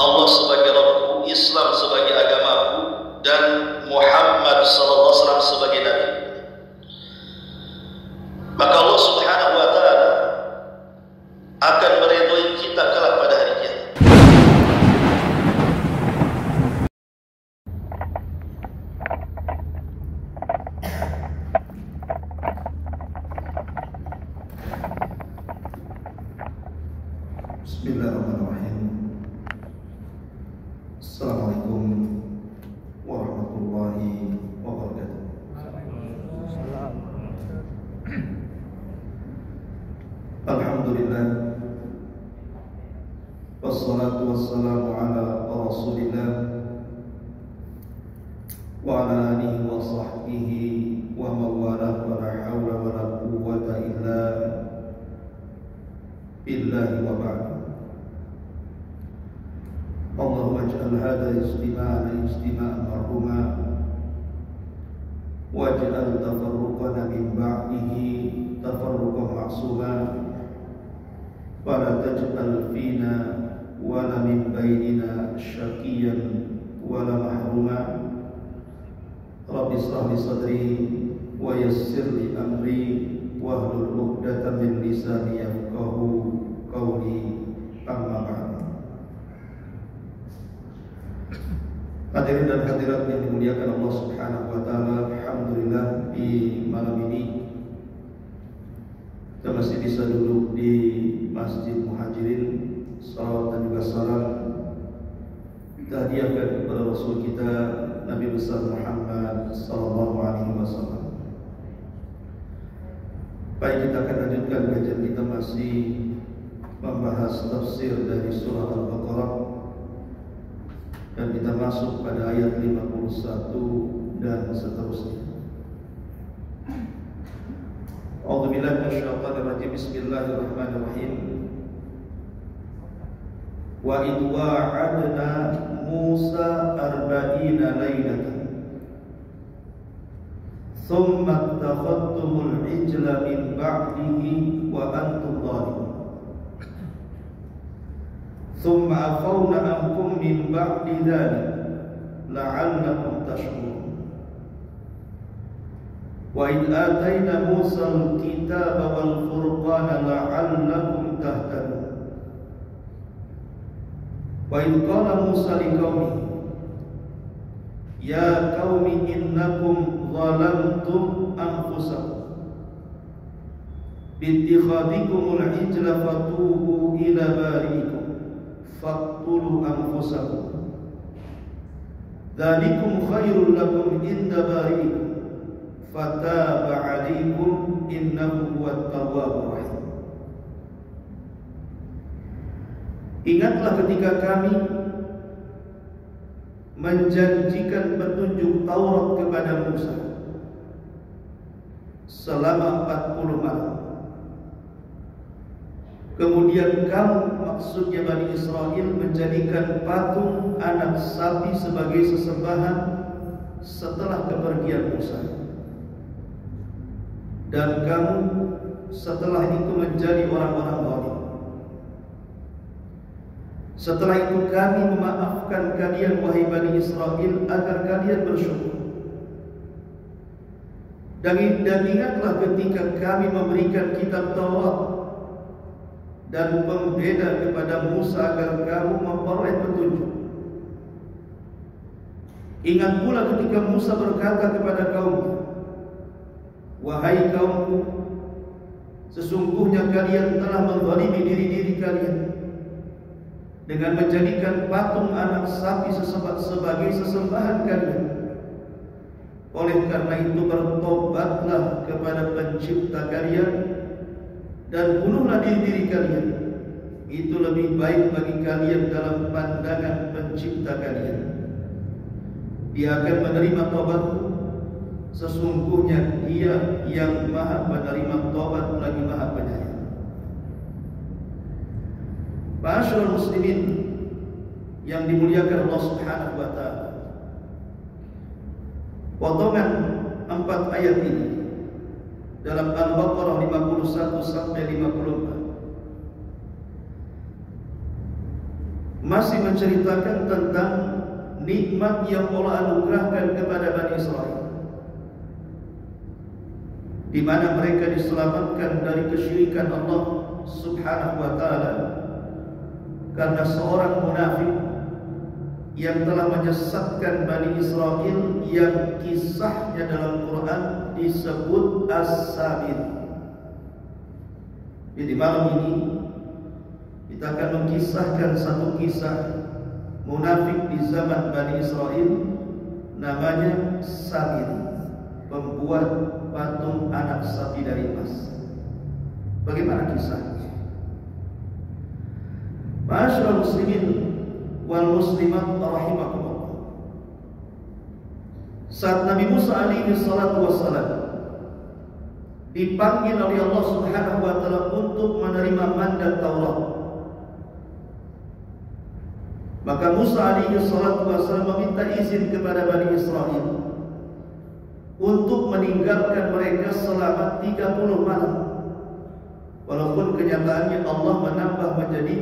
Allah sebagai Rabbku, Islam sebagai agamaku, dan Muhammad sallallahu alaihi wasallam sebagai nabi. Maka Allah Subhanahu wa taala akan meridhoi kita kelak pada hari kiamat. Bismillahirrahmanirrahim. Assalamualaikum warahmatullahi wabarakatuh. Alhamdulillah, wassalatu wassalamu ala rasulillah wa ala alihi wa sahbihi wa mawalah, wa la hawla wa la quwwata illa billahi wa ba'd. Allahumma ij'al hadha ijtima'ana ijtima'an marhuma waj'al tafarruqana min ba'dihi tafarruqan ma'suma wa la taj'al fina wa la min bainina syaqiyan wa la mahruma. Rabbi shrah li sadri wa yassir li amri wahlul 'uqdatam min lisani yafqahu qawli. Amma ba'd. Hadirin dan hadirat yang dimuliakan Allah Subhanahu wa taala, alhamdulillah di malam ini kita masih bisa duduk di Masjid Muhajirin. Salawat dan juga salam kita hadiahkan kepada Rasul kita Nabi besar Muhammad sallallahu alaihi wasallam. Baik, kita akan lanjutkan kajian kita masih membahas tafsir dari surah Al-Baqarah, dan kita masuk pada ayat 51 dan seterusnya. A'udzubillahi minasyaitonir rajim. Bismillahirrahmanirrahim. Wa idh wa'adna Musa 40 lailatan thumma ittakhadtumul ijla min ba'dihi wa antum zalimun thumma afawna ankum min ba'di dhalik la'allakum tashkurun. Wa idh atayna Musa al-kitaba wal furqana la'allakum tahtadun. Wa idh qala Musa liqaumihi ya qaumi innakum zalamtum anfusakum bi-ittikhadikumul ijla fatubu ila bari'ikum faqtulu anfusakum dzalikum khairul lakum inda bari'ikum fataba 'alaikum innahu huwat tawwabur rahim. Ingatlah ketika kami menjanjikan petunjuk Taurat kepada Musa selama 40 malam. Kemudian kamu, maksudnya Bani Israel, menjadikan patung anak sapi sebagai sesembahan setelah kepergian Musa. Dan kamu setelah itu menjadi orang-orang zalim. Setelah itu kami memaafkan kalian, wahai Bani Israel, agar kalian bersyukur. Dan ingatlah ketika kami memberikan kitab Taurat dan pembeda kepada Musa agar kamu memperoleh petunjuk. Ingat pula ketika Musa berkata kepada kaumnya, wahai kaumku, sesungguhnya kalian telah menzalimi diri-diri kalian dengan menjadikan patung anak sapi sebagai sesembahan kalian. Oleh karena itu bertobatlah kepada pencipta kalian dan bunuhlah diri-diri kalian. Itu lebih baik bagi kalian dalam pandangan pencipta kalian. Dia akan menerima tobatmu. Sesungguhnya Dia yang Maha Penerima tobat lagi Maha Penyayang. Ma'asyiral muslimin yang dimuliakan Allah Subhanahu wa taala, potongan 4 ayat ini dalam Al-Baqarah 51 sampai 54 masih menceritakan tentang nikmat yang Allah anugerahkan kepada Bani Israel, di mana mereka diselamatkan dari kesyirikan Allah Subhanahu wa taala karena seorang munafik yang telah menyesatkan Bani Israel yang kisahnya dalam Quran disebut As-Samir. Jadi malam ini kita akan mengisahkan satu kisah munafik di zaman Bani Israel, namanya Samir, pembuat patung anak sapi dari emas. Bagaimana kisahnya? Ma'asyiral muslimin wal muslimat rahimakumullah. Saat Nabi Musa alaihi salatu wassalam dipanggil oleh Allah Subhanahu wa taala untuk menerima mandat Taurat, maka Musa alaihi salatu wassalam meminta izin kepada Bani Israel untuk meninggalkan mereka selama 30 malam. Walaupun kenyataannya Allah menambah menjadi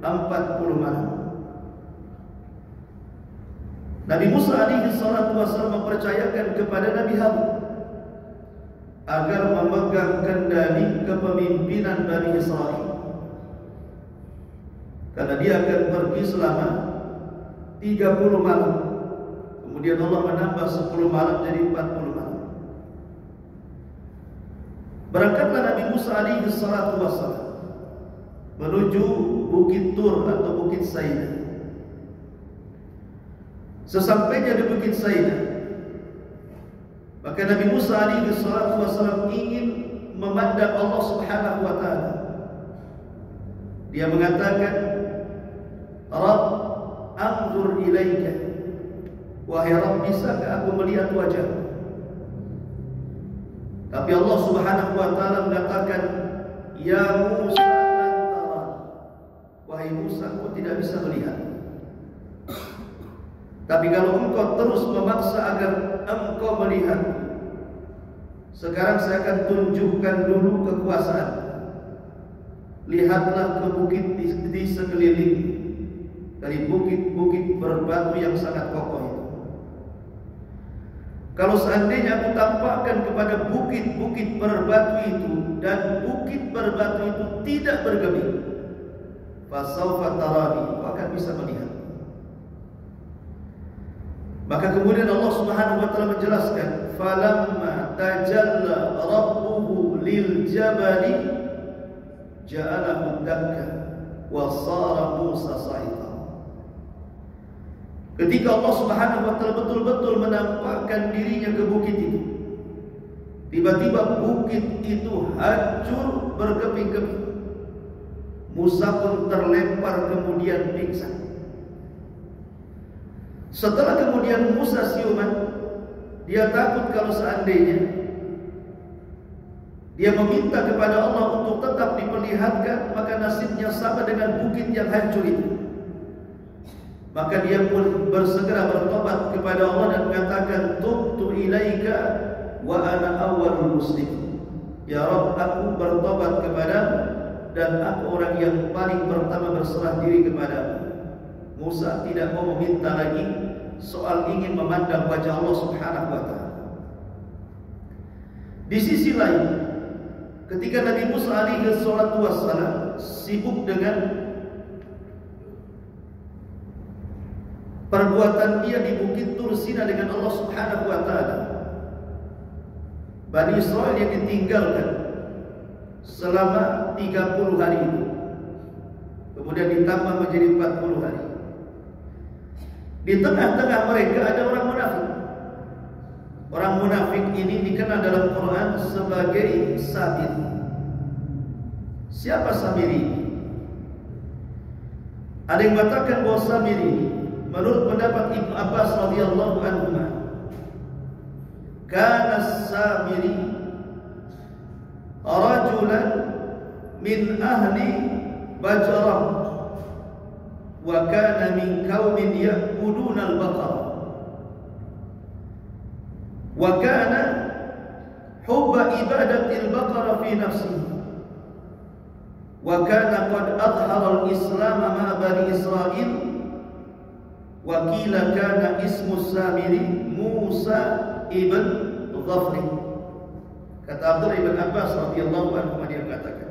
40 malam. Nabi Musa alaihi salatu wassalam mempercayakan kepada Nabi Harun agar memegang kendali kepemimpinan Bani Israel, karena dia akan pergi selama 30 malam. Kemudian Allah menambah 10 malam jadi 40 malam. Berangkatlah Nabi Musa alaihi salatu wassalam menuju Bukit Tur atau Bukit Saida. Sesampainya di Bukit Saida, maka Nabi Musa alaihi salatu wassalam ingin memandang Allah Subhanahu wa taala. Dia mengatakan, "Rabb, anzur ilaika." Wahai Rabb, bisakah aku melihat wajah? Tapi Allah Subhanahu wa taala mengatakan, "Ya Musa, lan tarani." Wahai Musa, engkau tidak bisa melihat. Tapi kalau engkau terus memaksa agar engkau melihat, sekarang saya akan tunjukkan dulu kekuasaan. Lihatlah ke bukit di sekeliling, dari bukit-bukit berbatu yang sangat kokoh itu. Kalau seandainya aku tampakkan kepada bukit-bukit berbatu itu, dan bukit berbatu itu tidak bergeming, fasawfa tarani, kau akan bisa melihat. Maka kemudian Allah Subhanahu wa taala menjelaskan, falamma tajalla rabbuhu lil jabali ja'alahu dakka wa sara Musa sa'iqa. Ketika Allah Subhanahu wa taala betul-betul menampakkan dirinya ke bukit itu, tiba-tiba bukit itu hancur berkeping-keping. Musa pun terlempar kemudian pingsan. Setelah kemudian Musa siuman, dia takut kalau seandainya dia meminta kepada Allah untuk tetap diperlihatkan, maka nasibnya sama dengan bukit yang hancur itu. Maka dia pun bersegera bertobat kepada Allah dan mengatakan, "Tubtu ilaika wa ana awwalul muslimin." Ya Rabb, aku bertobat kepadamu dan aku orang yang paling pertama berserah diri kepadamu. Musa tidak mau meminta lagi soal ingin memandang wajah Allah Subhanahu wa taala. Di sisi lain, ketika Nabi Musa alaihi salatu wassalam sibuk dengan perbuatan dia di Bukit Tur Sina dengan Allah Subhanahu wa taala, Bani Israel yang ditinggalkan selama 30 hari itu kemudian ditambah menjadi 40 hari. Di tengah-tengah mereka ada orang munafik. Orang munafik ini dikenal dalam Quran sebagai Samir. Siapa Samir ini? Ada yang mengatakan bahwa Samir ini, menurut pendapat Ibnu Abbas radhiyallahu anhu, kana Samiri rajulan min ahli Bajrah wa kana min qaumin ya'buduna al-baqara wa kana hubba ibadati al-baqara fi nafsihi wa kana qad adhara al-Islam ma Bani Israil, wa qila kana ismu Samiri Musa ibn Dhafri. Kata Abdullah ibn Abbas radhiyallahu anhu, dia katakan,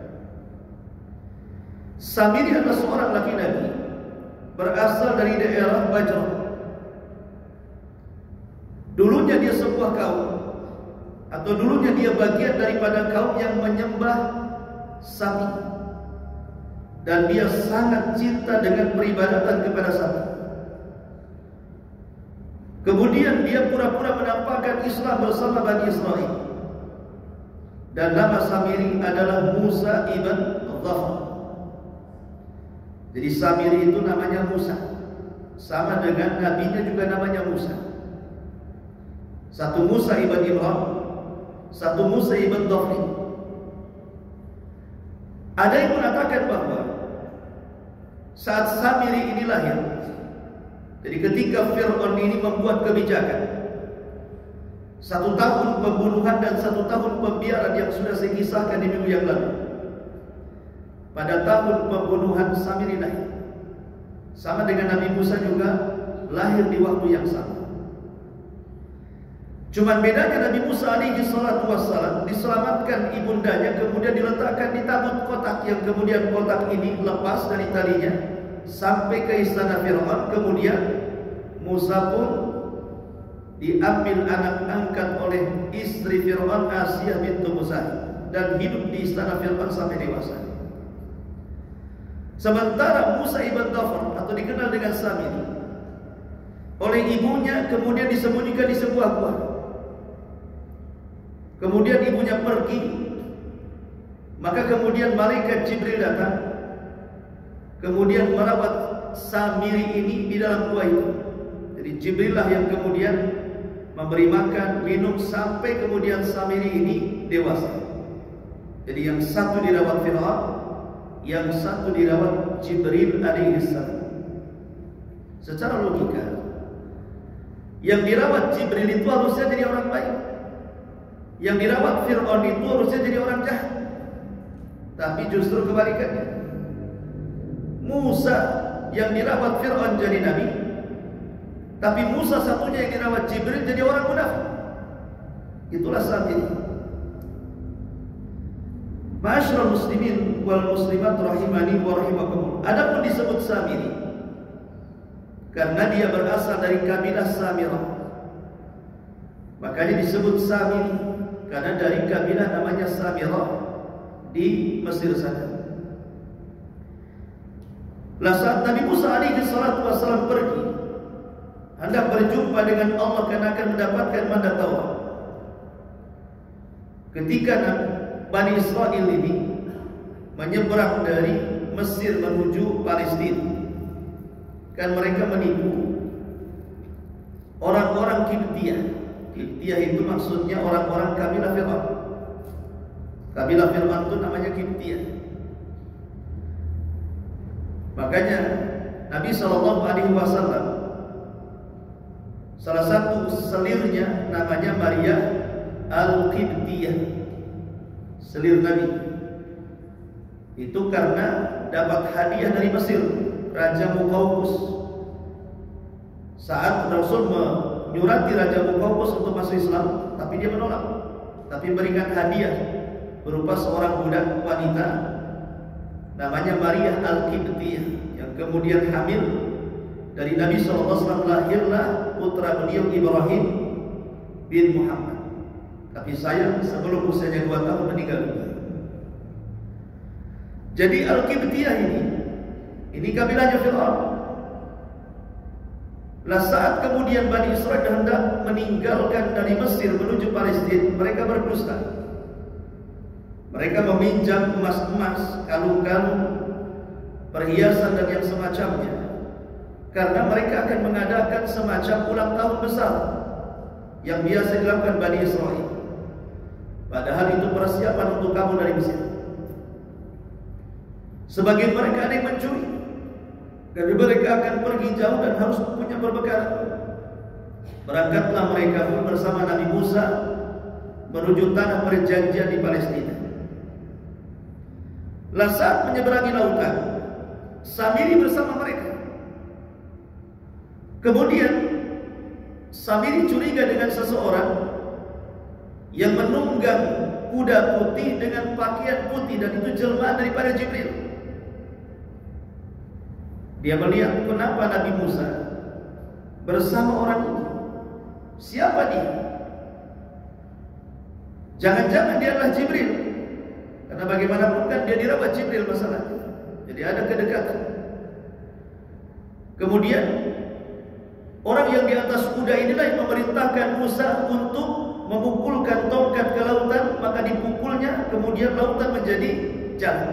Samiri adalah seorang laki-laki berasal dari daerah Bajrah. Dulunya dia sebuah kaum, atau dulunya dia bagian daripada kaum yang menyembah sapi, dan dia sangat cinta dengan peribadatan kepada sapi. Kemudian dia pura-pura menampakkan Islam bersama Bani Israel, dan nama Samiri adalah Musa ibn Dhafr. Jadi Samiri itu namanya Musa, sama dengan nabinya juga namanya Musa. Satu Musa ibn Imran, satu Musa ibn Dhafri. Ada yang mengatakan bahwa saat Samiri ini lahir, jadi ketika Fir'aun ini membuat kebijakan 1 tahun pembunuhan dan 1 tahun pembiaran yang sudah saya kisahkan di minggu yang lalu, pada tahun pembunuhan Samiri lahir, sama dengan Nabi Musa juga lahir di waktu yang sama. Cuman bedanya Nabi Musa alaihi salatu wassalam diselamatkan ibundanya, kemudian diletakkan di tabut kotak, yang kemudian kotak ini lepas dari talinya sampai ke istana Fir'aun. Kemudian Musa pun diambil anak angkat oleh istri Fir'aun, Asiyah bintu Musa, dan hidup di istana Fir'aun sampai dewasa. Sementara Musa ibn Dhafr, atau dikenal dengan Samiri, oleh ibunya kemudian disembunyikan di sebuah gua. Kemudian ibunya pergi, maka kemudian malaikat Jibril datang, kemudian merawat Samiri ini di dalam gua itu. Jadi Jibril lah yang kemudian memberi makan, minum, sampai kemudian Samiri ini dewasa. Jadi yang satu dirawat Fir'aun, yang satu dirawat Jibril alaihissalam. Secara logika, yang dirawat Jibril itu harusnya jadi orang baik, yang dirawat Fir'aun itu harusnya jadi orang jahat. Tapi justru kebalikannya. Musa yang dirawat Fir'aun jadi nabi, tapi Musa satunya yang dirawat Jibril jadi orang munafik. Itulah Samiri. Ma'asyiral muslimin wal muslimat rahimani wa rahimakumullah. Adapun disebut Samiri karena dia berasal dari kabilah Samirah, makanya disebut Samiri, karena dari kabilah namanya Samirah di Mesir sana. Lah saat Nabi Musa alaihi salatu wassalam pergi hendak berjumpa dengan Allah karena akan mendapatkan mandat Taurat, ketika Bani Israel ini menyeberang dari Mesir menuju Palestina, kan mereka menipu orang-orang Kiptiah. Kiptiah itu maksudnya orang-orang kabilah Fir'aun. Kabilah Fir'aun itu namanya Kiptiah. Makanya Nabi SAW, salah satu selirnya namanya Maria Al-Qibtiyah, selir Nabi. Itu karena dapat hadiah dari Mesir, Raja Muqawqis. Saat Rasul menyurati Raja Muqawqis untuk masuk Islam, tapi dia menolak, tapi memberikan hadiah berupa seorang budak wanita namanya Maria Al-Qibtiyah, yang kemudian hamil dari Nabi SAW. Lahirlah putra beliau Ibrahim bin Muhammad. Tapi sayang sebelum usianya 2 tahun meninggal dunia. Jadi Al-Qibtiyah ini kabilahnya Fir'aun. Lah saat kemudian Bani Israel hendak meninggalkan dari Mesir menuju Palestina, mereka berdusta. Mereka meminjam emas-emas, kalung-kalung, perhiasan dan yang semacamnya, karena mereka akan mengadakan semacam ulang tahun besar yang biasa dilakukan Bani Israel. Padahal itu persiapan untuk kabur dari Mesir. Sebagian mereka ada yang mencuri, dan mereka akan pergi jauh dan harus punya perbekalan. Berangkatlah mereka pun bersama Nabi Musa menuju tanah perjanjian di Palestina. Lah saat menyeberangi lautan, Samiri bersama mereka. Kemudian Samiri curiga dengan seseorang yang menunggang kuda putih dengan pakaian putih, dan itu jelmaan daripada Jibril. Dia melihat kenapa Nabi Musa bersama orang ini. Siapa dia? Jangan-jangan dia adalah Jibril. Karena bagaimanapun kan dia dirawat Jibril masalahnya. Jadi ada kedekatan. Kemudian orang yang di atas kuda inilah yang memerintahkan Musa untuk memukulkan tongkat ke lautan, maka dipukulnya, kemudian lautan menjadi jalan.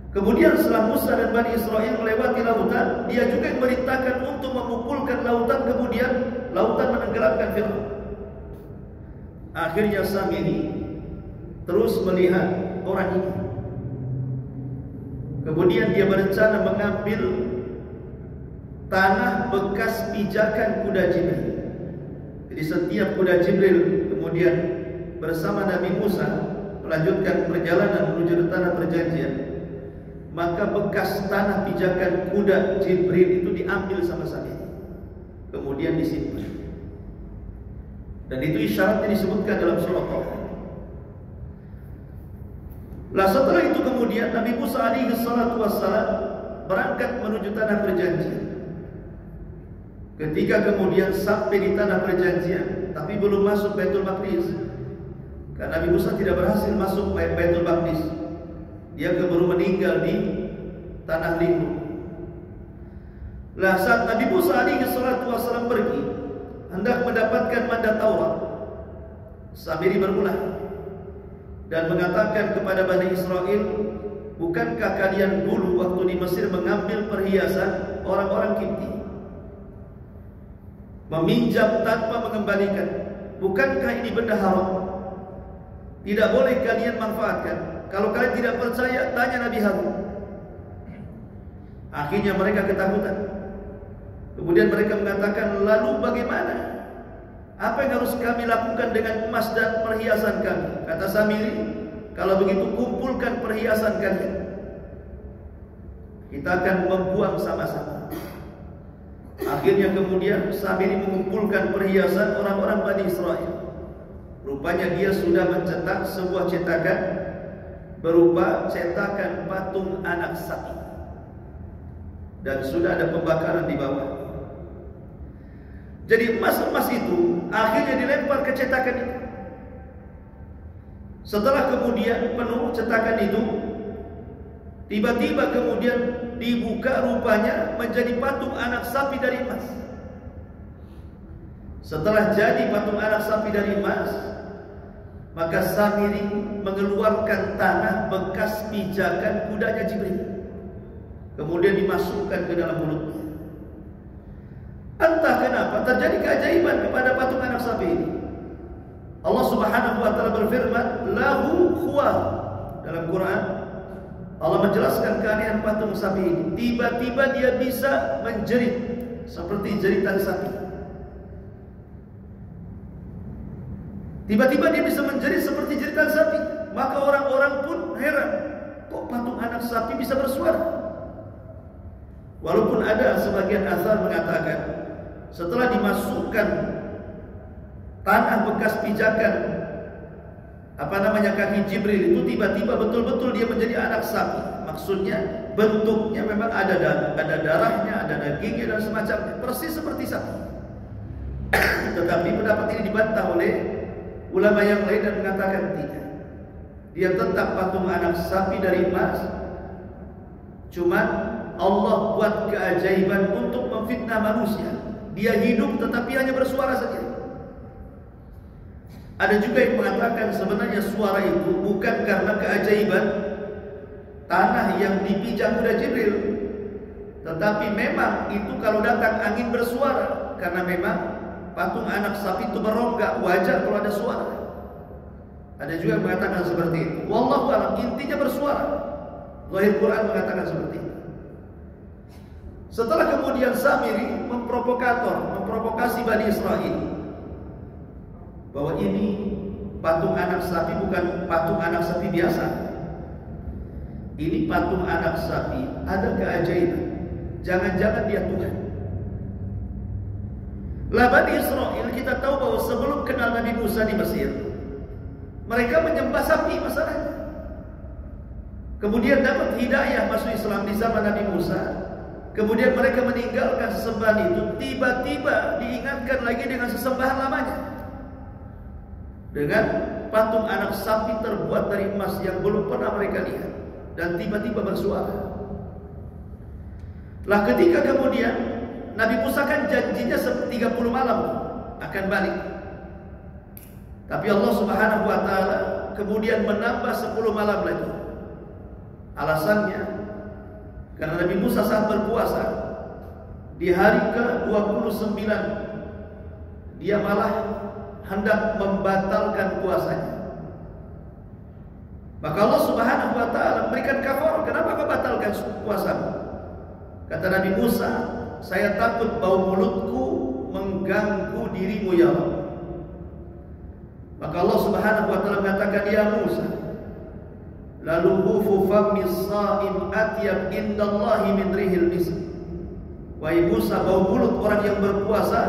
Kemudian setelah Musa dan Bani Israel melewati lautan, dia juga yang memerintahkan untuk memukulkan lautan, kemudian lautan menenggelamkan Fir'aun. Akhirnya Samiri terus melihat orang ini. Kemudian dia berencana mengambil tanah bekas pijakan kuda Jibril. Jadi setiap kuda Jibril kemudian bersama Nabi Musa melanjutkan perjalanan menuju tanah perjanjian, maka bekas tanah pijakan kuda Jibril itu diambil sama Samiri, kemudian disimpan. Dan itu isyaratnya disebutkan dalam surah Taha. Lah setelah itu kemudian Nabi Musa alaihi salatu wassalam berangkat menuju tanah perjanjian. Ketika kemudian sampai di tanah perjanjian, tapi belum masuk Baitul Maqdis, karena Nabi Musa tidak berhasil masuk Baitul Maqdis. Dia keburu meninggal di tanah lindung. Lah saat Nabi Musa alaihi salatu wassalam pergi hendak mendapatkan mandat Taurat, Samiri berulah dan mengatakan kepada Bani Israel, bukankah kalian dulu waktu di Mesir mengambil perhiasan orang-orang Kipti, meminjam tanpa mengembalikan? Bukankah ini benda haram? Tidak boleh kalian manfaatkan. Kalau kalian tidak percaya, tanya Nabi Harun. Akhirnya mereka ketakutan. Kemudian mereka mengatakan, lalu bagaimana? Apa yang harus kami lakukan dengan emas dan perhiasan kami? Kata Samiri, kalau begitu kumpulkan perhiasan kalian, kita akan membuang sama-sama. Akhirnya kemudian Samiri mengumpulkan perhiasan orang-orang Bani Israel. Rupanya dia sudah mencetak sebuah cetakan berupa cetakan patung anak sapi, dan sudah ada pembakaran di bawah. Jadi emas-emas itu akhirnya dilempar ke cetakan itu. Setelah kemudian penuh cetakan itu, tiba-tiba kemudian dibuka, rupanya menjadi patung anak sapi dari emas. Setelah jadi patung anak sapi dari emas, maka Samiri mengeluarkan tanah bekas pijakan kudanya Jibril, kemudian dimasukkan ke dalam mulutnya. Entah kenapa terjadi keajaiban kepada patung anak sapi ini. Allah Subhanahu wa taala berfirman, lahu khuwar. Dalam Quran Allah menjelaskan keanehan patung sapi ini. Tiba-tiba dia bisa menjerit seperti jeritan sapi. Tiba-tiba dia bisa menjerit seperti jeritan sapi. Maka orang-orang pun heran, kok patung anak sapi bisa bersuara? Walaupun ada sebagian asar mengatakan, setelah dimasukkan tanah bekas pijakan kaki Jibril itu, tiba-tiba betul-betul dia menjadi anak sapi. Maksudnya bentuknya memang ada darahnya, ada dagingnya dan semacamnya, persis seperti sapi. Tetapi pendapat ini dibantah oleh ulama yang lain dan mengatakan tidak. Dia tetap patung anak sapi dari emas. Cuma Allah buat keajaiban untuk memfitnah manusia. Dia hidup tetapi hanya bersuara saja. Ada juga yang mengatakan sebenarnya suara itu bukan karena keajaiban tanah yang dipijak kuda Jibril, tetapi memang itu kalau datang angin bersuara, karena memang patung anak sapi itu berongga, wajar kalau ada suara. Ada juga yang mengatakan seperti itu. Wallahu a'lam, intinya bersuara. Zahir Quran mengatakan seperti itu. Setelah kemudian Samiri memprovokasi Bani Israel bahwa ini patung anak sapi bukan patung anak sapi biasa. ini patung anak sapi ada keajaiban. Jangan-jangan dia Tuhan. Lah Bani Israel kita tahu bahwa sebelum kenal Nabi Musa di Mesir, mereka menyembah sapi masalahnya. Kemudian dapat hidayah masuk Islam di zaman Nabi Musa. Kemudian mereka meninggalkan sesembahan itu. Tiba-tiba diingatkan lagi dengan sesembahan lamanya, dengan patung anak sapi terbuat dari emas yang belum pernah mereka lihat. Dan tiba-tiba bersuara. Lah ketika kemudian Nabi Musa kan janjinya 30 malam akan balik. Tapi Allah Subhanahu wa taala kemudian menambah 10 malam lagi. Alasannya karena Nabi Musa saat berpuasa di hari ke-29 dia malah hendak membatalkan puasanya. Maka Allah Subhanahu wa taala memberikan kafarah. Kenapa kau batalkan puasamu? Kata Nabi Musa, saya takut bau mulutku mengganggu dirimu ya Allah. Maka Allah Subhanahu wa taala mengatakan, ya Musa, lalu hufu fammi shaim atyab indallahi min rihil misk. Wahai Musa, bau mulut orang yang berpuasa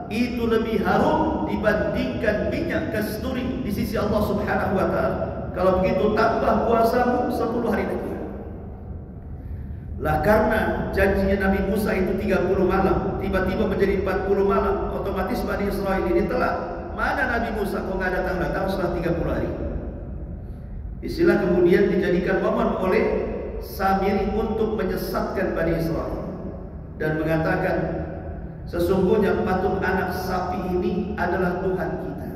itu lebih harum dibandingkan minyak kasturi di sisi Allah Subhanahu wa taala. Kalau begitu tambah puasamu 10 hari lagi. Lah karena janjinya Nabi Musa itu 30 malam, tiba-tiba menjadi 40 malam, otomatis Bani Israel ini telat. Mana Nabi Musa kok nggak datang-datang setelah 30 hari? Istilah kemudian dijadikan momen oleh Samiri untuk menyesatkan Bani Israel dan mengatakan, sesungguhnya patung anak sapi ini adalah Tuhan kita.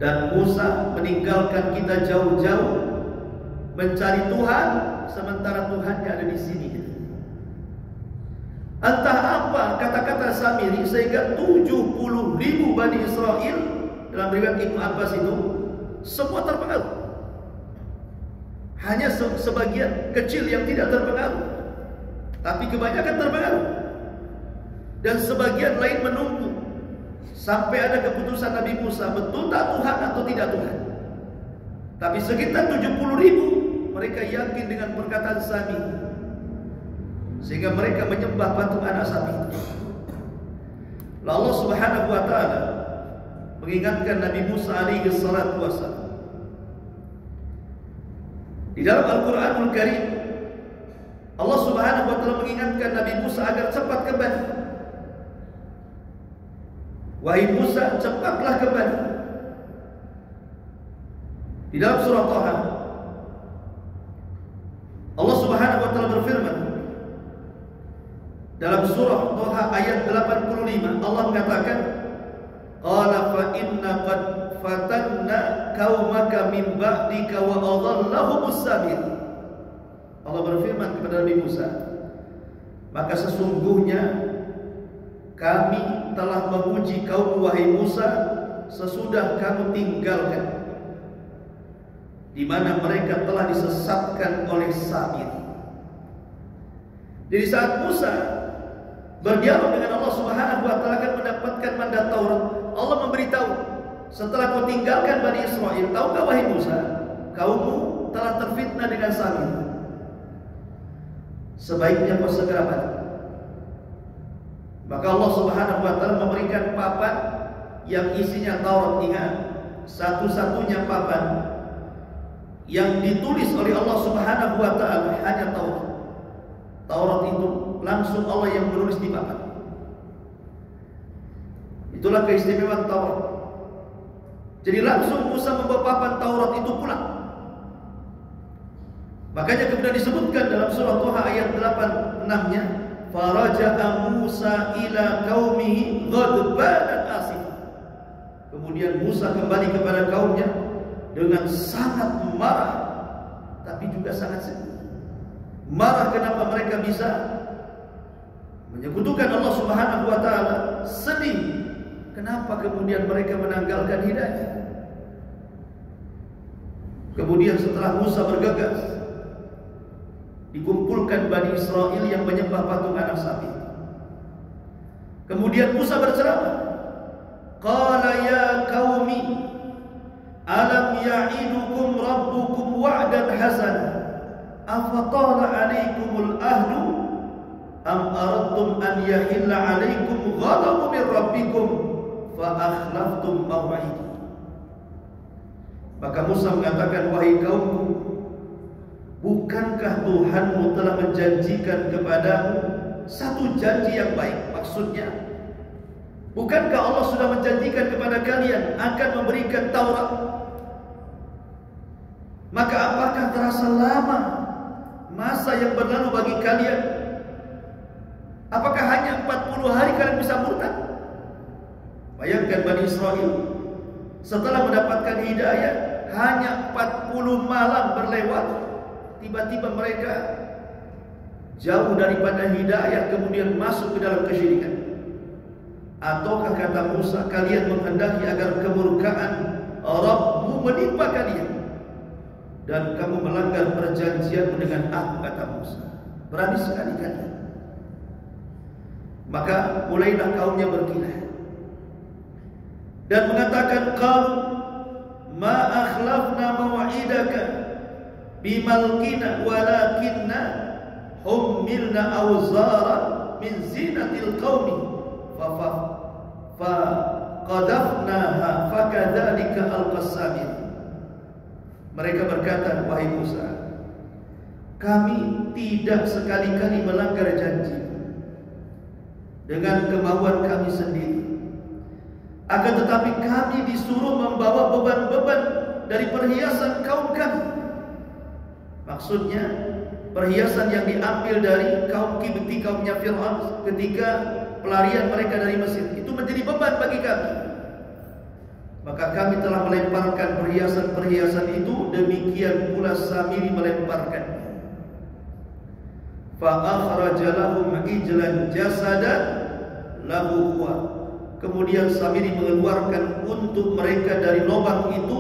Dan Musa meninggalkan kita jauh-jauh mencari Tuhan, sementara Tuhannya ada di sini. Entah apa kata-kata Samiri sehingga 70.000 Bani Israel dalam riwayat Ibnu Abbas itu semua terpengaruh. Hanya sebagian kecil yang tidak terpengaruh, tapi kebanyakan terpengaruh. Dan sebagian lain menunggu sampai ada keputusan Nabi Musa, betul tak Tuhan atau tidak Tuhan. Tapi sekitar 70.000 mereka yakin dengan perkataan Samiri, sehingga mereka menyembah patung anak sapi itu. Lalu Allah Subhanahu wa taala mengingatkan Nabi Musa alaihi salatu wasallam di dalam Al-Qur'anul Karim. Allah Subhanahu wa taala mengingatkan Nabi Musa agar cepat kembali. Wahai Musa, cepatlah kembali. Di dalam surah Taha Allah Subhanahu wa taala berfirman dalam surah Taha ayat 85, Allah mengatakan, qala fa inna qad fatanna qaumaka min ba'dika wa adhallahumus sabil. Allah berfirman kepada Nabi Musa, maka sesungguhnya kami telah menguji kaum wahai Musa sesudah kamu tinggalkan, di mana mereka telah disesatkan oleh Samir. Jadi saat Musa berdialog dengan Allah Subhanahu wa taala akan mendapatkan mandat Taurat, Allah memberitahu, setelah kau tinggalkan Bani Israel, tahukah wahai Musa, kaummu telah terfitnah dengan Samir. Sebaiknya kau segera balik. Maka Allah Subhanahu wa taala memberikan papan yang isinya Taurat. Ingat, satu-satunya papan yang ditulis oleh Allah Subhanahu wa taala hanya Taurat. Taurat itu langsung Allah yang menulis di papan. Itulah keistimewaan Taurat. Jadi langsung Musa membawa papan Taurat itu pulang. Makanya kemudian disebutkan dalam surah Taha ayat 86-nya, faraja'a Musa ila qaumihi ghadbanan asifan. Kemudian Musa kembali kepada kaumnya dengan sangat marah, tapi juga sangat sedih. Marah kenapa mereka bisa menyekutukan Allah Subhanahu wa taala, sedih kenapa kemudian mereka menanggalkan hidayah. Kemudian setelah Musa bergegas, dikumpulkan Bani Israel yang menyembah patung anak sapi. Kemudian Musa berceramah, qala ya qaumi alam ya'idukum rabbukum wa'dan hasana afatala 'alaikumul ahdu am aradtum an yahilla 'alaikum ghadabun min rabbikum fa akhlaftum maw'idi. Maka Musa mengatakan, wahai kaumku, bukankah Tuhanmu telah menjanjikan kepadamu satu janji yang baik? Maksudnya, bukankah Allah sudah menjanjikan kepada kalian akan memberikan Taurat? Maka apakah terasa lama masa yang berlalu bagi kalian? Apakah hanya 40 hari kalian bisa murtad? Bayangkan Bani Israel, setelah mendapatkan hidayah, hanya 40 malam berlewat, tiba-tiba mereka jauh daripada hidayah, kemudian masuk ke dalam kesyirikan. Ataukah kata Musa, kalian menghendaki agar kemurkaan Rabbmu menimpa kalian dan kamu melanggar perjanjianmu dengan aku, kata Musa. Berani sekali kalian. Maka mulailah kaumnya berkilah dan mengatakan, qalu ma akhlafna maw'idaka bimalkina walakinna hummilna awzara min zinatil qaumi fa qadafnaha fakadzalika alqasamin. Mereka berkata, wahai Musa, kami tidak sekali-kali melanggar janji dengan kemauan kami sendiri. Akan tetapi kami disuruh membawa beban-beban dari perhiasan kaum kami. Maksudnya perhiasan yang diambil dari kaum Kibti, kaumnya Fir'aun ketika pelarian mereka dari Mesir, itu menjadi beban bagi kami. Maka kami telah melemparkan perhiasan-perhiasan itu, demikian pula Samiri melemparkannya. Fa akhraja lahum ijlan jasadan lahu huwa. Kemudian Samiri mengeluarkan untuk mereka dari lubang itu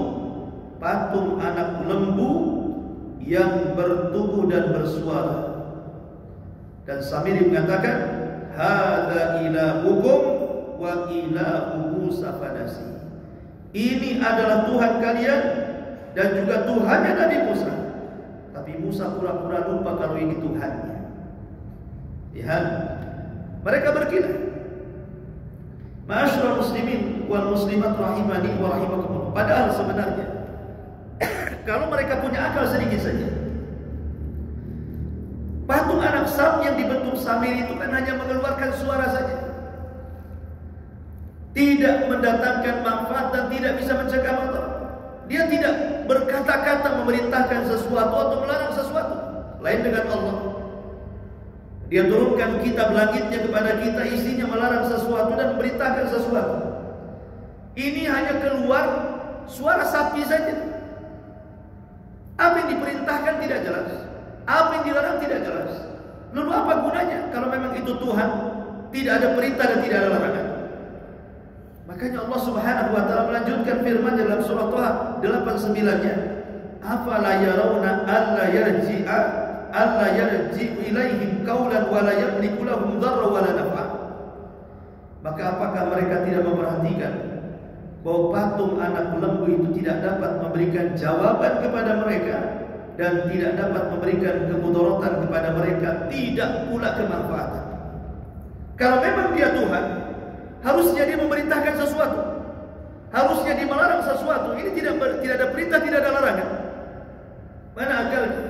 patung anak lembu yang bertubuh dan bersuara. Dan Samiri mengatakan, hadza ilahukum wa ilahu Musa fanasi. Ini adalah Tuhan kalian dan juga Tuhannya Nabi Musa. Tapi Musa pura-pura lupa kalau ini Tuhannya. Lihat, mereka berkilah. Ma'asyiral muslimin wal muslimat rahimani wa rahimakumullah. Padahal sebenarnya kalau mereka punya akal sedikit saja, patung anak sapi yang dibentuk Samiri itu kan hanya mengeluarkan suara saja, tidak mendatangkan manfaat dan tidak bisa mencegah motor. Dia tidak berkata-kata memerintahkan sesuatu atau melarang sesuatu lain dengan Allah. Dia turunkan kitab langitnya kepada kita, isinya melarang sesuatu dan memerintahkan sesuatu. Ini hanya keluar suara sapi saja. Apa yang diperintahkan tidak jelas, apa yang dilarang tidak jelas. Lalu apa gunanya kalau memang itu Tuhan? Tidak ada perintah dan tidak ada larangan. Makanya Allah Subhanahu wa taala melanjutkan firman dalam surah Thaha 89-nya, afala yarawna alla yarji'u ilaihim qawlan wa la yamliku lahum dharra wa la naf'a. Maka apakah mereka tidak memperhatikan bahwa patung anak lembu itu tidak dapat memberikan jawaban kepada mereka dan tidak dapat memberikan kemudaratan kepada mereka, tidak pula kemanfaatan. Kalau memang dia Tuhan, harusnya dia memerintahkan sesuatu, harusnya dia melarang sesuatu. Ini tidak ada perintah, tidak ada larangan. Mana akalnya?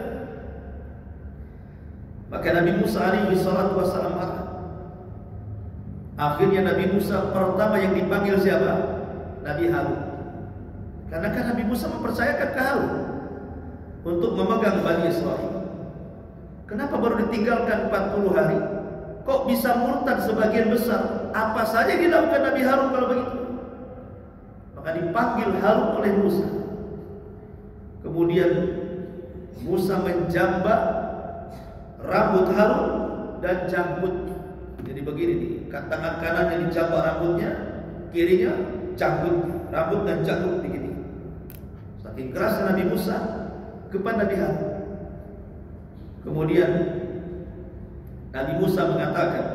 Maka Nabi Musa alaihi salatu wassalam marah. Akhirnya Nabi Musa pertama yang dipanggil siapa? Nabi Harun. Karena kan Nabi Musa mempercayakan ke Harun untuk memegang Bani Israel. Kenapa baru ditinggalkan 40 hari? Kok bisa murtad sebagian besar? Apa saja dilakukan Nabi Harun kalau begitu? Maka dipanggil Harun oleh Musa. Kemudian Musa menjambak rambut Harun dan janggutnya. Jadi begini nih, tangan kanannya dijambak rambutnya, kirinya janggutnya, rambut dan janggut begini. Saking kerasnya Nabi Musa kepada Nabi Harun. Kemudian Nabi Musa mengatakan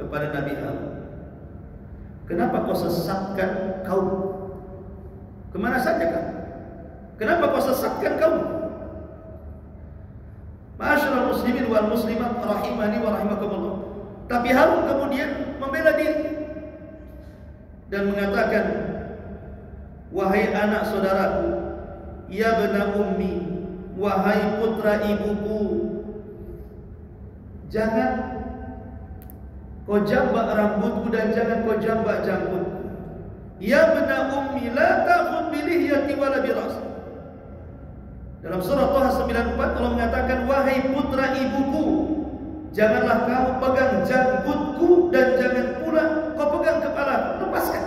kepada Nabi Harun, kenapa kau sesatkan kaum? Kemana saja kau? Kenapa kau sesatkan kaum? Ma'asyiral muslimin wal muslimat rahimani wa rahimakumullah. Tapi Harun kemudian membela diri dan mengatakan, wahai anak saudaraku, ya bena ummi, wahai putra ibuku, jangan kau jambak rambutku dan jangan kau jambak janggutku. Ya bena ummi, la ta'khud bi lihyati wala bi ra'si. Dalam surah Thaha 94 Allah mengatakan, wahai putra ibuku, janganlah kamu pegang janggutku dan jangan pula kau pegang kepala, lepaskan.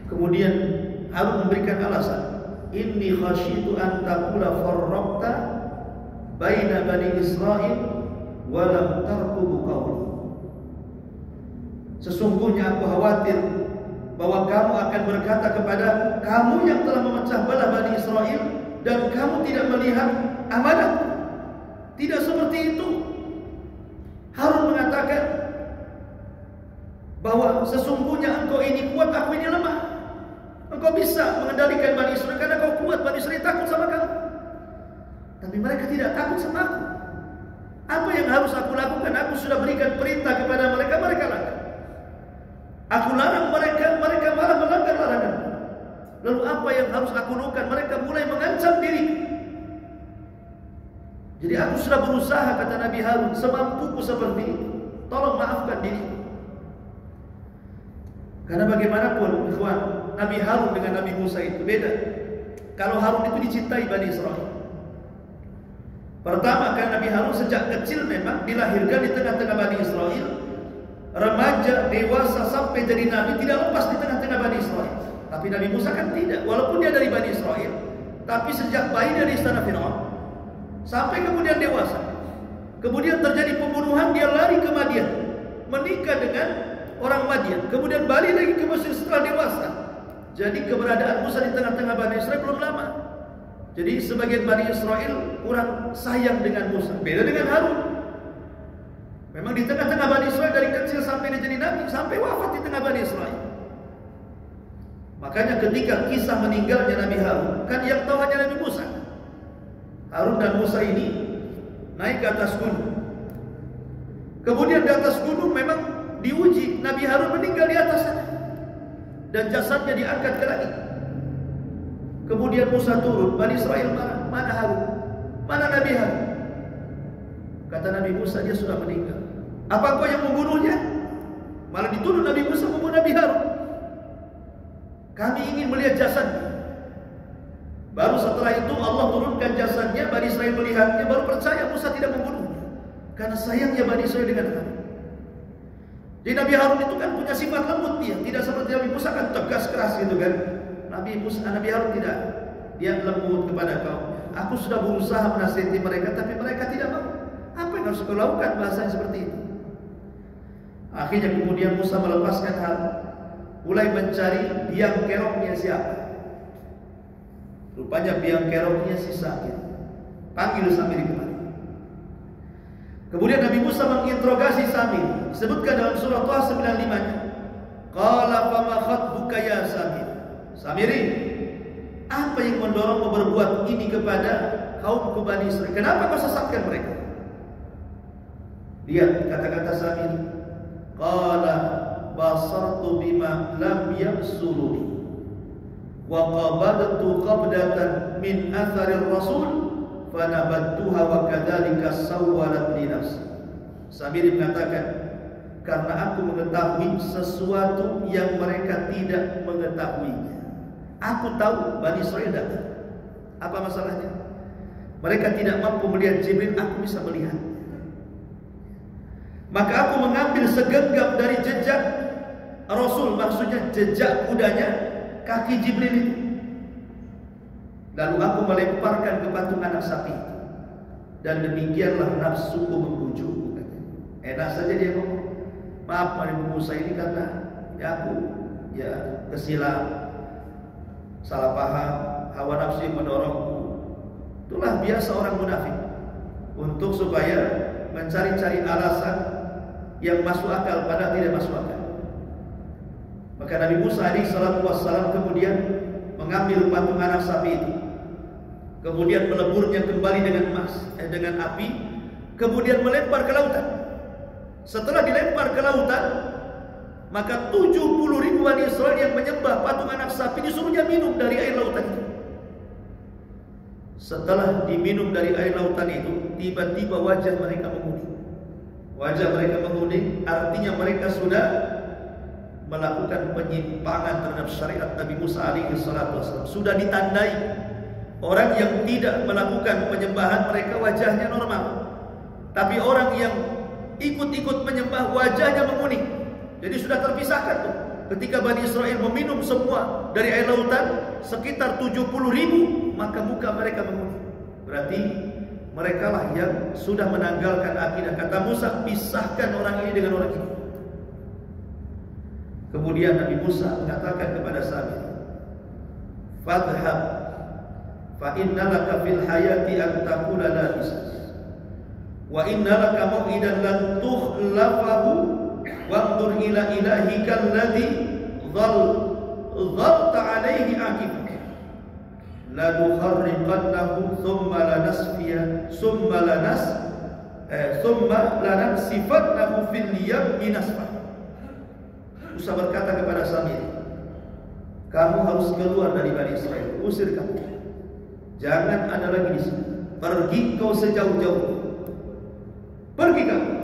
Kemudian Harun memberikan alasan, inni khasyitu an taqula farraqta baina bani Israil wa lam tarqubu qawli. Sesungguhnya aku khawatir bahwa kamu akan berkata kepada kamu yang telah memecah belah Bani Israel dan kamu tidak melihat amanah. Tidak seperti itu. Harun mengatakan bahwa sesungguhnya engkau ini kuat, aku ini lemah. Engkau bisa mengendalikan Bani Israel karena kau kuat. Bani Israel takut sama kamu, tapi mereka tidak takut sama aku. Apa yang harus aku lakukan? Aku sudah berikan perintah kepada mereka, mereka langgar. Aku larang mereka, mereka malah melanggar larangan. Lalu apa yang harus aku lakukan? Mereka mulai mengancam diri. Jadi aku sudah berusaha, kata Nabi Harun, semampuku seperti itu. Tolong maafkan diri. Karena bagaimanapun, ikhwan, Nabi Harun dengan Nabi Musa itu beda. Kalau Harun itu dicintai Bani Israel. Pertama, kan Nabi Harun sejak kecil memang dilahirkan di tengah-tengah Bani Israel. Remaja, dewasa, sampai jadi Nabi tidak lepas di tengah-tengah Bani Israel. Tapi Nabi Musa kan tidak. Walaupun dia dari Bani Israel, tapi sejak bayi dari istana Firaun sampai kemudian dewasa. Kemudian terjadi pembunuhan, dia lari ke Madian, menikah dengan orang Madian, kemudian balik lagi ke Mesir setelah dewasa. Jadi keberadaan Musa di tengah-tengah Bani Israel belum lama. Jadi sebagian Bani Israel kurang sayang dengan Musa. Beda dengan Harun. Memang di tengah-tengah Bani Israel dari kecil sampai dia jadi Nabi, sampai wafat di tengah Bani Israel. Makanya ketika kisah meninggalnya Nabi Harun, kan yang tahu hanya Nabi Musa. Harun dan Musa ini naik ke atas gunung. Kemudian di atas gunung memang diuji, Nabi Harun meninggal di atas sana dan jasadnya diangkat ke langit. Kemudian Musa turun, Bani Israel marah, mana Harun? Mana Nabi Harun? Kata Nabi Musa, dia sudah meninggal. Apa kau yang membunuhnya? Malah dituduh Nabi Musa membunuh Nabi Harun. Kami ingin melihat jasadnya. Baru setelah itu Allah turunkan jasadnya, Bani Israel melihatnya, baru percaya Musa tidak membunuhnya. Karena sayangnya Bani Israel dengan Harun. Jadi Nabi Harun itu kan punya sifat lembut dia, tidak seperti Nabi Musa kan tegas keras gitu kan. Nabi Harun tidak, dia lembut kepada kaum. Aku sudah berusaha menasihati mereka, tapi mereka tidak mau. Apa yang harus kau lakukan? Bahasanya seperti itu. Akhirnya kemudian Musa melepaskan Harun, mulai mencari biang keroknya siapa. Rupanya biang keroknya si Samir. Panggil Samir kemari. Kemudian Nabi Musa menginterogasi Samir. Disebutkan dalam surah Thaha 95-nya. Qala fama khatbuka ya Samir. Samiri, apa yang mendorongmu berbuat ini kepada kaum Bani Israel? Kenapa kau sesatkan mereka? Lihat kata-kata Samir. Qala basartu bima lam yabsuruni wa qabadtu qabdatan min atharir rasul fanabattuha wa kadzalika sawwalat li nafsi. Samir mengatakan, karena aku mengetahui sesuatu yang mereka tidak mengetahuinya. Aku tahu Bani Israel datang. Apa masalahnya? Mereka tidak mampu melihat Jibril, aku bisa melihat. Maka aku mengambil segenggam dari jejak Rasul, maksudnya jejak kudanya, kaki Jibril itu. Lalu aku melemparkan ke patung anak sapi itu. Dan demikianlah nafsuku membujukku. Enak saja dia ngomong. Maaf Nabi Musa ini karena aku kesilap, salah paham, hawa nafsu yang mendorongku. Itulah biasa orang munafik, untuk supaya mencari-cari alasan yang masuk akal padahal tidak masuk akal. Maka Nabi Musa alaihi salatu wassalam kemudian mengambil patung anak sapi itu. kemudian meleburnya kembali dengan api, kemudian melempar ke lautan. Setelah dilempar ke lautan, maka 70.000 Bani Israel yang menyembah patung anak sapi disuruhnya minum dari air lautan itu. Setelah diminum dari air lautan itu, tiba-tiba wajah mereka menguning. Wajah mereka menguning, artinya mereka sudah melakukan penyimpangan terhadap syariat Nabi Musa alaihi salatu wasallam. Sudah ditandai orang yang tidak melakukan penyembahan mereka wajahnya normal, tapi orang yang ikut-ikut menyembah wajahnya menguning. Jadi sudah terpisahkan tuh. Ketika Bani Israel meminum semua dari air lautan sekitar 70.000, maka muka mereka menguning. Berarti mereka lah yang sudah menanggalkan akidah. Kata Musa, pisahkan orang ini dengan orang ini. Kemudian Nabi Musa mengatakan kepada Samir, "Fadhhab fa innalaka fil hayati an taqula la bisas wa innalaka mau'idan lan tukhlafahu wanzur ila ilahika alladhi dhalta alayhi aqibah la nukharriqannahu thumma lanansifannahu fil yammi nasfah." Musa berkata kepada Samir, "Kamu harus keluar dari Bani Israel, usir kamu. Jangan ada lagi di sini. Pergi kau sejauh-jauh. Pergi kamu."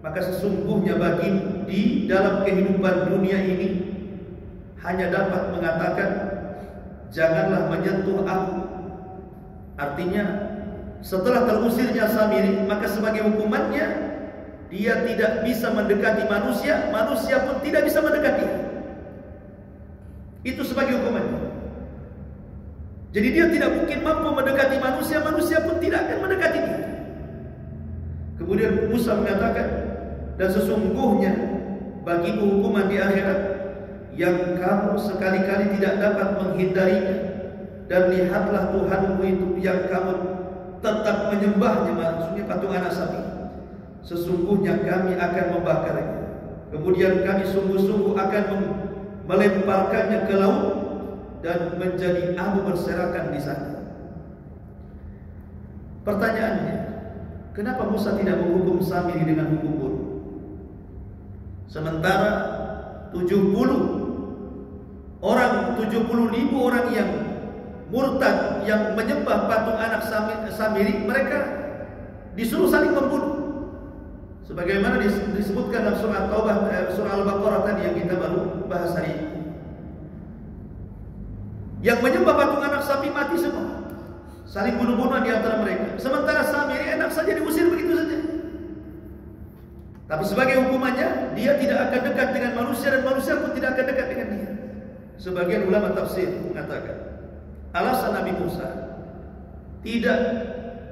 Maka sesungguhnya bagi di dalam kehidupan dunia ini hanya dapat mengatakan, "Janganlah menyentuh aku." Artinya setelah terusirnya Samiri, maka sebagai hukumannya dia tidak bisa mendekati manusia, manusia pun tidak bisa mendekati. Itu sebagai hukumannya. Jadi dia tidak mungkin mampu mendekati manusia, manusia pun tidak akan mendekati dia. Kemudian Musa mengatakan, "Dan sesungguhnya bagimu hukuman di akhirat yang kamu sekali-kali tidak dapat menghindarinya. Dan lihatlah Tuhanmu itu yang kamu tetap menyembahnya," maksudnya patung anak sapi. "Sesungguhnya kami akan membakarnya. Kemudian kami sungguh-sungguh akan melemparkannya ke laut dan menjadi abu berserakan di sana." Pertanyaannya, kenapa Musa tidak menghukum Samiri dengan hukum bunuh? Sementara 70.000 orang yang murtad, yang menyembah patung anak Samiri, mereka disuruh saling membunuh. Sebagaimana disebutkan dalam surah Taubah, surah Al-Baqarah tadi yang kita baru bahas hari ini. Yang menyembah patung anak sapi mati semua, saling bunuh-bunuhan di antara mereka. Sementara Samiri enak saja diusir begitu saja. Tapi sebagai hukumannya, dia tidak akan dekat dengan manusia dan manusia pun tidak akan dekat dengan dia. Sebagian ulama tafsir mengatakan, alasan Nabi Musa tidak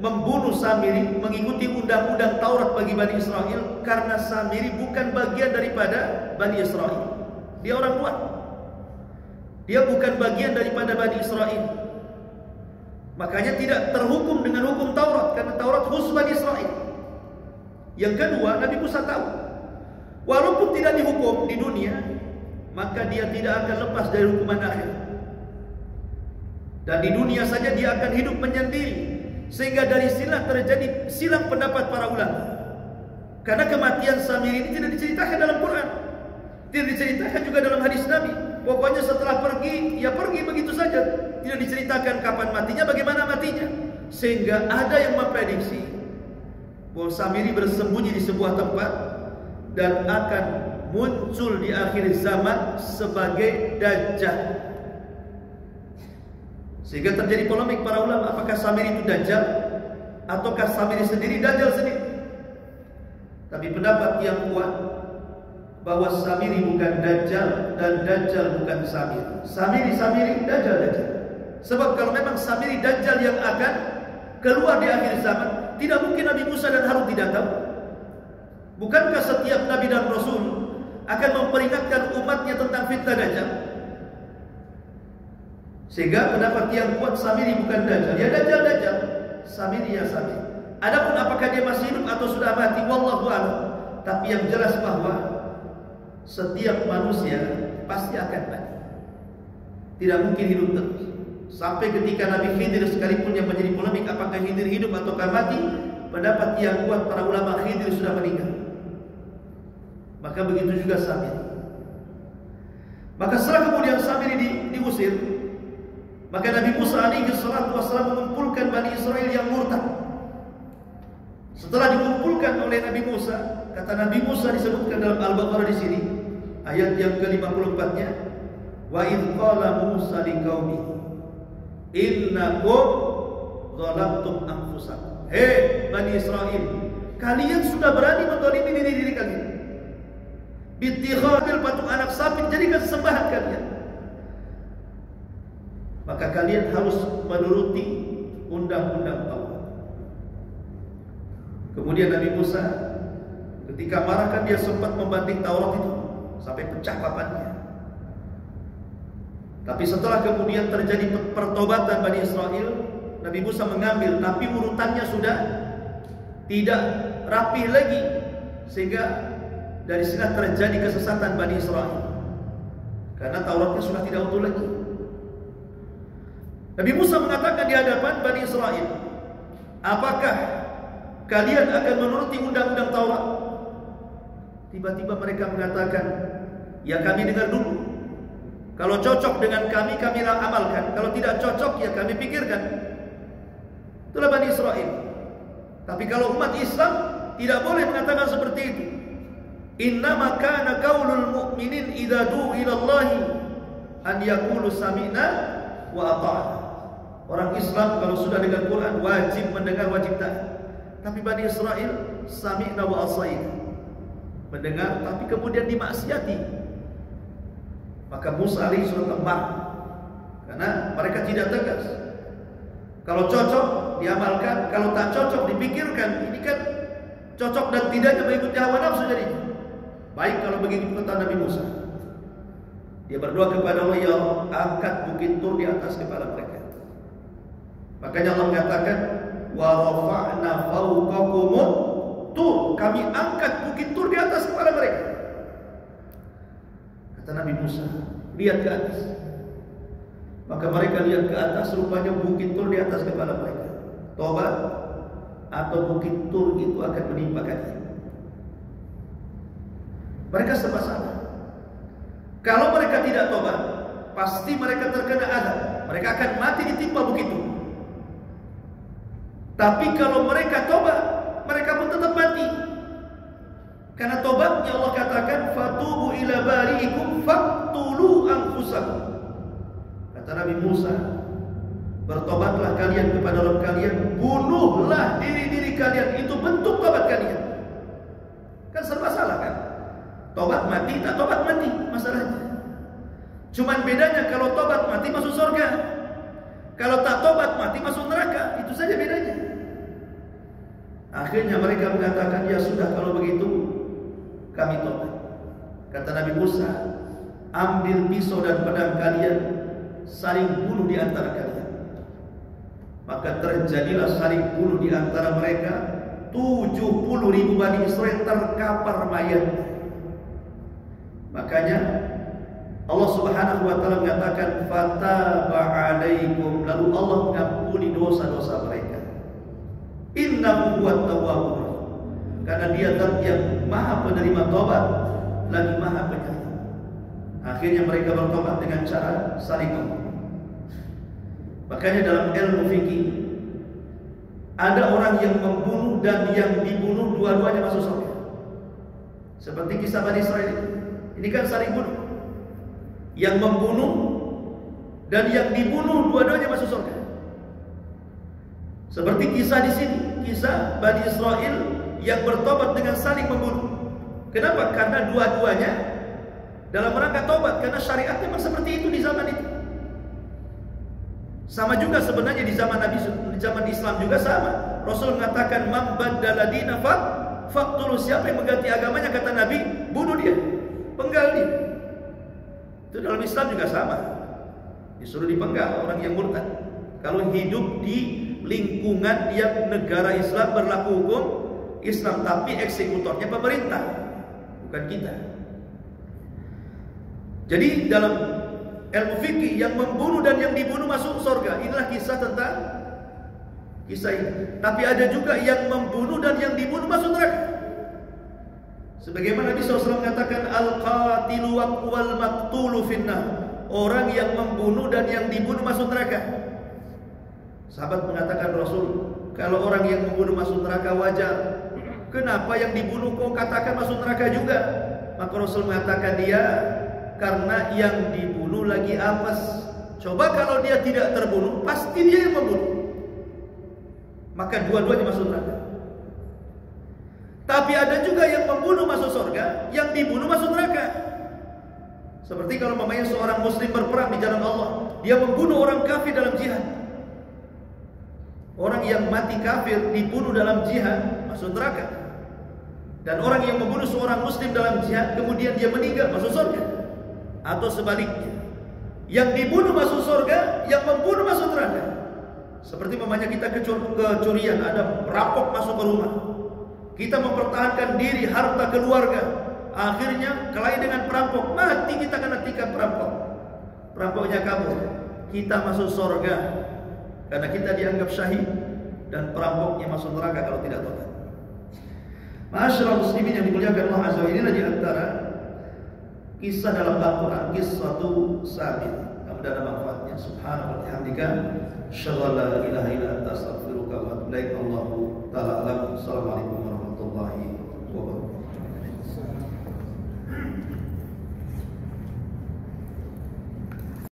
membunuh Samiri mengikuti undang-undang Taurat bagi Bani Israel karena Samiri bukan bagian daripada Bani Israel. Dia orang luar. Dia bukan bagian daripada Bani Israel. Makanya tidak terhukum dengan hukum Taurat karena Taurat khusus Bani Israel. Yang kedua, Nabi Musa tahu walaupun tidak dihukum di dunia, maka dia tidak akan lepas dari hukuman akhir. Dan di dunia saja dia akan hidup menyendiri. Sehingga dari sinilah terjadi silang pendapat para ulama. Karena kematian Samiri ini tidak diceritakan dalam Quran, tidak diceritakan juga dalam hadis Nabi. Pokoknya setelah pergi, ya pergi begitu saja. Tidak diceritakan kapan matinya, bagaimana matinya. Sehingga ada yang memprediksi bahwa Samiri bersembunyi di sebuah tempat dan akan muncul di akhir zaman sebagai Dajjal. Sehingga terjadi polemik para ulama, apakah Samiri itu Dajjal ataukah Samiri sendiri Dajjal sendiri. Tapi pendapat yang kuat bahwa Samiri bukan Dajjal dan Dajjal bukan Samiri. Samiri, Dajjal. Sebab kalau memang Samiri Dajjal yang akan keluar di akhir zaman, tidak mungkin Nabi Musa dan Harun tidak tahu. Bukankah setiap Nabi dan Rasul akan memperingatkan umatnya tentang fitnah Dajjal? Sehingga pendapat yang kuat Samiri bukan Dajjal. Ya Dajjal, Samiri ya Samiri. Adapun apakah dia masih hidup atau sudah mati, wallahu a'lam. Tapi yang jelas bahwa setiap manusia pasti akan mati. Tidak mungkin hidup terus. Sampai ketika Nabi Khidir sekalipun yang menjadi polemik apakah Khidir hidup ataukah mati, pendapat yang kuat para ulama Khidir sudah meninggal. Maka begitu juga Samiri. Maka setelah kemudian Samiri diusir, maka Nabi Musa alaihi salatu wassalam mengumpulkan Bani Israel yang murtad. Setelah dikumpulkan oleh Nabi Musa, kata Nabi Musa disebutkan dalam Al-Baqarah di sini, ayat yang ke-54-nya, wa idh qala Musa liqaumihi innakum zalamtum anfusakum. Hei Bani Israel, kalian sudah berani menzalimi diri kalian. Bittikhadil patung anak sapi jadikan sembahan kalian. Maka kalian harus menuruti undang-undang Taurat. Kemudian Nabi Musa ketika marah kan dia sempat membanting Taurat itu sampai pecah papannya. Tapi setelah kemudian terjadi pertobatan Bani Israel, Nabi Musa mengambil, tapi urutannya sudah tidak rapih lagi, sehingga dari sini terjadi kesesatan Bani Israel karena Tauratnya sudah tidak utuh lagi. Nabi Musa mengatakan di hadapan Bani Israel, apakah kalian akan menuruti undang-undang Taurat? Tiba-tiba mereka mengatakan, ya kami dengar dulu. Kalau cocok dengan kami amalkan. Kalau tidak cocok, ya kami pikirkan. Itulah Bani Israel. Tapi kalau umat Islam tidak boleh mengatakan seperti itu. Innama kana qaulul mu'minin idza du'u ila Allah an yaqulu sami'na wa ata'na. Orang Islam kalau sudah dengar Quran wajib mendengar, wajib taat. Tapi Bani Israel sami'na wa asayna, mendengar tapi kemudian dimaksiati. Maka Musa alaihi salam marah karena mereka tidak tegas. Kalau cocok diamalkan, kalau tak cocok dipikirkan. Ini kan cocok dan tidaknya mengikuti hawa nafsu jadinya. Baik kalau begitu kata Nabi Musa. Dia berdoa kepada Allah, ya Allah, angkat bukit Tur di atas kepala mereka. Makanya Allah mengatakan, wa rafa'na fawqakumut Tur, kami angkat bukit Tur di atas kepala mereka. Kata Nabi Musa, lihat ke atas. Maka mereka lihat ke atas, rupanya bukit Tur di atas kepala mereka. Tobat atau bukit Tur itu akan menimpa kalian. Mereka serba salah. Kalau mereka tidak tobat, pasti mereka terkena azab. Mereka akan mati ditimpa bukit Tur. Tapi kalau mereka tobat, mereka pun tetap mati. Karena tobatnya Allah katakan, fatubu ila bari'ikum faqtulu anfusakum. Kata Nabi Musa, bertobatlah kalian kepada Rabb kalian, bunuhlah diri-diri kalian. Itu bentuk tobat kalian. Kan serba salah kan? Tobat mati, tak tobat mati masalahnya. Cuman bedanya kalau tobat mati masuk surga, kalau tak tobat mati masuk neraka. Itu saja bedanya. Akhirnya mereka mengatakan, ya sudah kalau begitu kami tobat. Kata Nabi Musa, ambil pisau dan pedang kalian, saling bunuh di antara kalian. Maka terjadilah saling bunuh di antara mereka. 70.000 Bani Israel terkapar mayat. Makanya Allah Subhanahu wa taala mengatakan, fataba alaikum, lalu Allah mengampuni dosa-dosa mereka. Innahu huwat tawwabur rahim. Karena dia zat yang maha penerima tobat lagi maha penyayang. Akhirnya mereka bertobat dengan cara saling membunuh. Makanya dalam ilmu fikih ada orang yang membunuh dan yang dibunuh dua-duanya masuk surga. Seperti kisah Bani Israel ini kan saling bunuh. Yang membunuh dan yang dibunuh dua-duanya masuk surga. Seperti kisah di sini, kisah Bani Israel yang bertobat dengan saling membunuh. Kenapa? Karena dua-duanya dalam rangka tobat, karena syariat memang seperti itu di zaman itu. Sama juga sebenarnya di zaman Nabi, di zaman Islam juga sama. Rasul mengatakan, "Man baddala dina faqtulu." Siapa yang mengganti agamanya, kata Nabi, bunuh dia, penggal dia. Itu dalam Islam juga sama. Disuruh dipenggal orang yang murtad. Kalau hidup di lingkungan yang negara Islam berlaku hukum Islam, tapi eksekutornya pemerintah, bukan kita. Jadi dalam ilmu fikih, yang membunuh dan yang dibunuh masuk surga. Inilah kisah tentang kisah ini. Tapi ada juga yang membunuh dan yang dibunuh masuk neraka. Sebagaimana Nabi SAW mengatakan, al-qatilu wal maqtulu finnar. Orang yang membunuh dan yang dibunuh masuk neraka. Sahabat mengatakan, Rasul, kalau orang yang membunuh masuk neraka wajar, kenapa yang dibunuh kau katakan masuk neraka juga? Maka Rasul mengatakan, dia karena yang dibunuh lagi apes. Coba kalau dia tidak terbunuh, pasti dia yang membunuh. Maka dua-duanya masuk neraka. Tapi ada juga yang membunuh masuk surga, yang dibunuh masuk neraka. Seperti kalau mamanya seorang muslim berperang di jalan Allah, dia membunuh orang kafir dalam jihad. Orang yang mati kafir dibunuh dalam jihad masuk neraka. Dan orang yang membunuh seorang muslim dalam jihad kemudian dia meninggal masuk surga. Atau sebaliknya, yang dibunuh masuk surga, yang membunuh masuk neraka. Seperti mamanya kita kecurian, ada perampok masuk ke rumah, kita mempertahankan diri, harta keluarga, akhirnya kelahi dengan perampok, mati kita kena tikam perampok, perampoknya kabur, kita masuk surga karena kita dianggap syahid, dan perampoknya masuk neraka kalau tidak tobat. Ma'asyiral muslimin yang dimuliakan Allah Azza wa Jalla, di antara kisah dalam Al-Quran, kisah Sabit, kemudian ada manfaatnya. Subhanallah wa bihamdika, asyhadu an la ilaha illa anta, astaghfiruka wa atubu ilaik. Allahu ta'ala alam. Assalamualaikum warahmatullahi wabarakatuh.